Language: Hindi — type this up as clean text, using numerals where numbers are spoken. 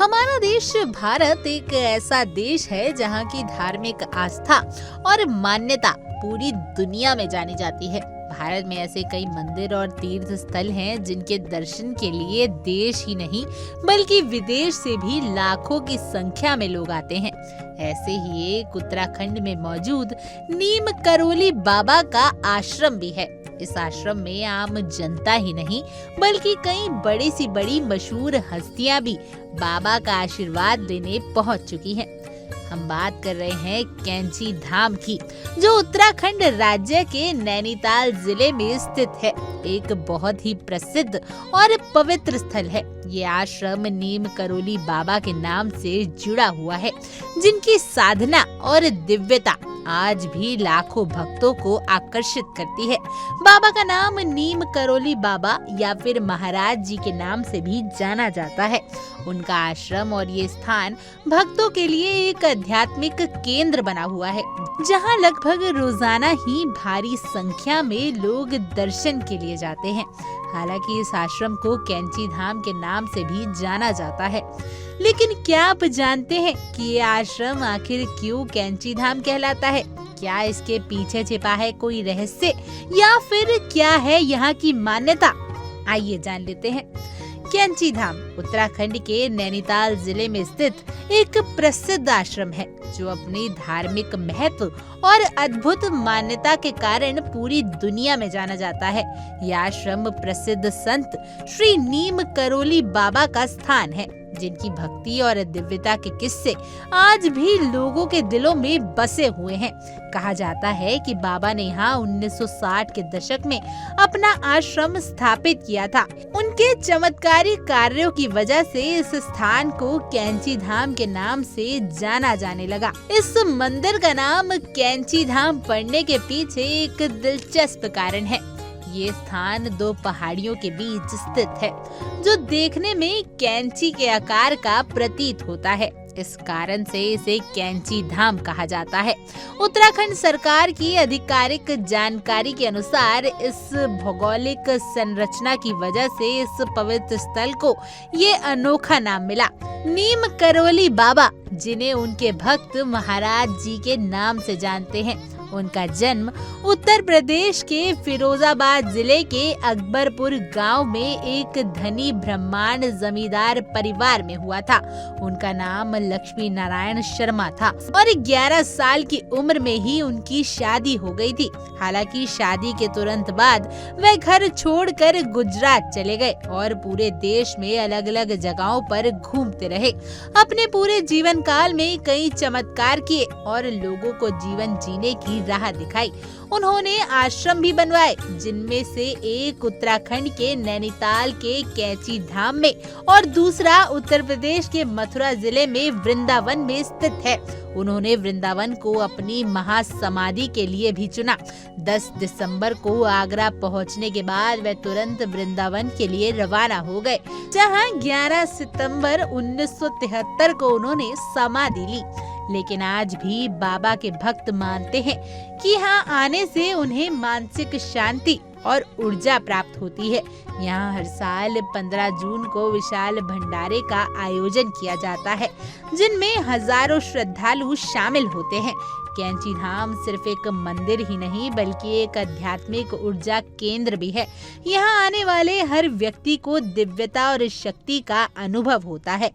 हमारा देश भारत एक ऐसा देश है जहाँ की धार्मिक आस्था और मान्यता पूरी दुनिया में जानी जाती है। भारत में ऐसे कई मंदिर और तीर्थ स्थल हैं जिनके दर्शन के लिए देश ही नहीं बल्कि विदेश से भी लाखों की संख्या में लोग आते हैं। ऐसे ही एक उत्तराखंड में मौजूद नीम करोली बाबा का आश्रम भी है। इस आश्रम में आम जनता ही नहीं बल्कि कई बड़ी सी बड़ी मशहूर हस्तियां भी बाबा का आशीर्वाद लेने पहुंच चुकी हैं। हम बात कर रहे हैं कैंची धाम की, जो उत्तराखंड राज्य के नैनीताल जिले में स्थित है। एक बहुत ही प्रसिद्ध और पवित्र स्थल है। ये आश्रम नीम करोली बाबा के नाम से जुड़ा हुआ है, जिनकी साधना और दिव्यता आज भी लाखों भक्तों को आकर्षित करती है। बाबा का नाम नीम करोली बाबा या फिर महाराज जी के नाम से भी जाना जाता है। उनका आश्रम और ये स्थान भक्तों के लिए एक आध्यात्मिक केंद्र बना हुआ है, जहां लगभग रोजाना ही भारी संख्या में लोग दर्शन के लिए जाते हैं। हालांकि इस आश्रम को कैंची धाम के नाम से भी जाना जाता है, लेकिन क्या आप जानते हैं कि ये आश्रम आखिर क्यों कैंची धाम कहलाता है? क्या इसके पीछे छिपा है कोई रहस्य या फिर क्या है यहाँ की मान्यता? आइए जान लेते हैं। कैंची धाम उत्तराखंड के नैनीताल जिले में स्थित एक प्रसिद्ध आश्रम है, जो अपनी धार्मिक महत्व और अद्भुत मान्यता के कारण पूरी दुनिया में जाना जाता है। यह आश्रम प्रसिद्ध संत श्री नीम करोली बाबा का स्थान है, जिनकी भक्ति और दिव्यता के किस्से आज भी लोगों के दिलों में बसे हुए हैं। कहा जाता है कि बाबा ने यहाँ 1960 के दशक में अपना आश्रम स्थापित किया था। उनके चमत्कारी कार्यों की वजह से इस स्थान को कैंची धाम के नाम से जाना जाने लगा। इस मंदिर का नाम कैंची धाम पड़ने के पीछे एक दिलचस्प कारण है। ये स्थान दो पहाड़ियों के बीच स्थित है, जो देखने में कैंची के आकार का प्रतीत होता है। इस कारण से इसे कैंची धाम कहा जाता है। उत्तराखंड सरकार की आधिकारिक जानकारी के अनुसार इस भौगोलिक संरचना की वजह से इस पवित्र स्थल को ये अनोखा नाम मिला। नीम करोली बाबा, जिन्हें उनके भक्त महाराज जी के नाम से जानते हैं, उनका जन्म उत्तर प्रदेश के फिरोजाबाद जिले के अकबरपुर गांव में एक धनी ब्राह्मण जमींदार परिवार में हुआ था। उनका नाम लक्ष्मी नारायण शर्मा था और 11 साल की उम्र में ही उनकी शादी हो गई थी। हालांकि शादी के तुरंत बाद वह घर छोड़कर गुजरात चले गए और पूरे देश में अलग अलग जगहों पर घूमते रहे। अपने पूरे जीवन काल में कई चमत्कार किए और लोगों को जीवन जीने की राह दिखाई। उन्होंने आश्रम भी बनवाए, जिनमें से एक उत्तराखंड के नैनीताल के कैंची धाम में और दूसरा उत्तर प्रदेश के मथुरा जिले में वृंदावन में स्थित है। उन्होंने वृंदावन को अपनी महासमाधि के लिए भी चुना। 10 दिसंबर को आगरा पहुंचने के बाद वे तुरंत वृंदावन के लिए रवाना हो गए, जहां 11 सितंबर 1973 को उन्होंने समाधि ली। लेकिन आज भी बाबा के भक्त मानते हैं कि यहाँ आने से उन्हें मानसिक शांति और ऊर्जा प्राप्त होती है। यहाँ हर साल 15 जून को विशाल भंडारे का आयोजन किया जाता है, जिनमें हजारों श्रद्धालु शामिल होते हैं। कैंची धाम सिर्फ एक मंदिर ही नहीं बल्कि एक आध्यात्मिक ऊर्जा केंद्र भी है। यहाँ आने वाले हर व्यक्ति को दिव्यता और शक्ति का अनुभव होता है।